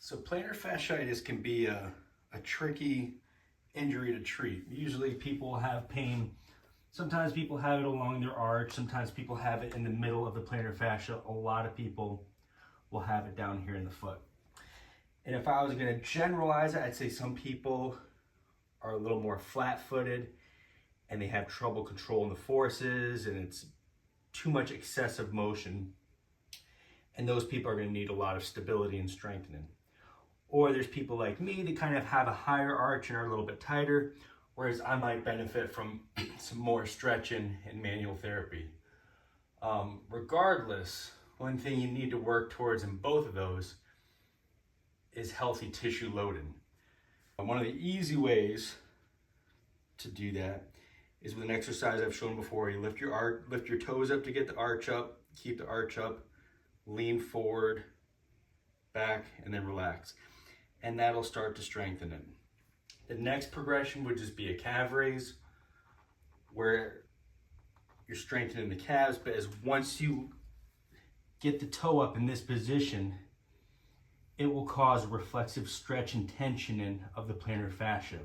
So plantar fasciitis can be a tricky injury to treat. Usually people have pain. Sometimes people have it along their arch. Sometimes people have it in the middle of the plantar fascia. A lot of people will have it down here in the foot. And if I was going to generalize it, I'd say some people are a little more flat-footed and they have trouble controlling the forces and it's too much excessive motion. And those people are going to need a lot of stability and strengthening. Or there's people like me that kind of have a higher arch and are a little bit tighter, whereas I might benefit from some more stretching and manual therapy. Regardless, one thing you need to work towards in both of those is healthy tissue loading. One of the easy ways to do that is with an exercise I've shown before. You lift your toes up to get the arch up, keep the arch up, lean forward, back, and then relax. And that'll start to strengthen it. The next progression would just be a calf raise, where you're strengthening the calves, but once you get the toe up in this position, it will cause reflexive stretch and tensioning of the plantar fascia.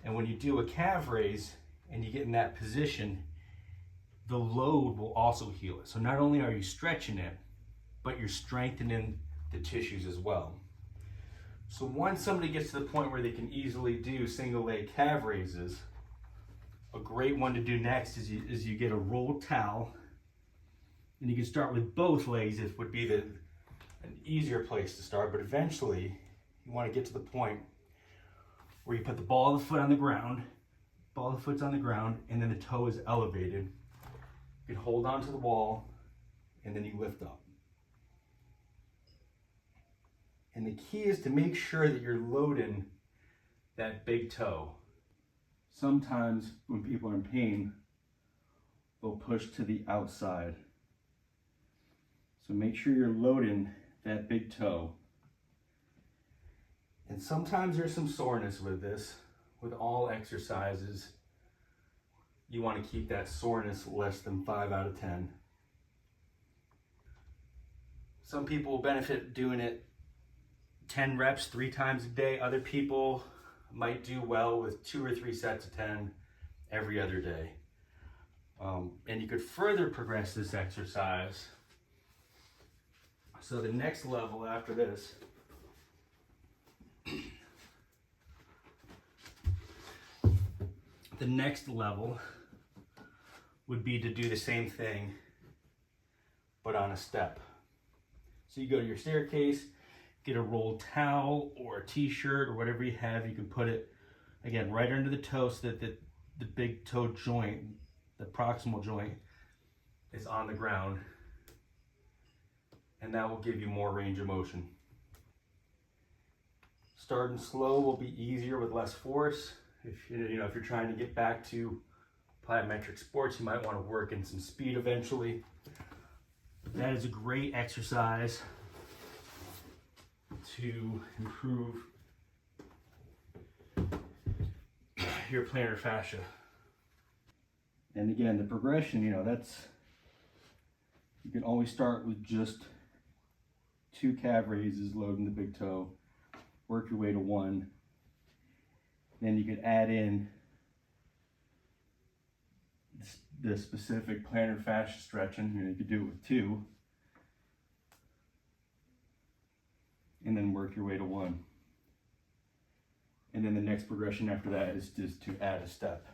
And when you do a calf raise and you get in that position, the load will also heal it. So not only are you stretching it, but you're strengthening the tissues as well. So once somebody gets to the point where they can easily do single leg calf raises, a great one to do next is you get a rolled towel, and you can start with both legs. It would be an easier place to start, but eventually you want to get to the point where you put the ball of the foot on the ground, ball of the foot's on the ground, and then the toe is elevated. You can hold onto the wall, and then you lift up. And the key is to make sure that you're loading that big toe. Sometimes when people are in pain, they'll push to the outside. So make sure you're loading that big toe. And sometimes there's some soreness with this. With all exercises, you want to keep that soreness less than 5 out of 10. Some people will benefit doing it 10 reps 3 times a day. Other people might do well with 2 or 3 sets of 10 every other day. And you could further progress this exercise. So the next level after this the next level would be to do the same thing but on a step. So you go to your staircase, get a rolled towel or a t-shirt or whatever you have. You can put it, again, right under the toe so that the big toe joint, the proximal joint, is on the ground. And that will give you more range of motion. Starting slow will be easier with less force. If you're trying to get back to plyometric sports, you might want to work in some speed eventually. That is a great exercise to improve your plantar fascia. And again, the progression, you can always start with just 2 calf raises, loading the big toe, work your way to 1. Then you could add in the specific plantar fascia stretching. You could do it with 2. And then work your way to 1. And then the next progression after that is just to add a step.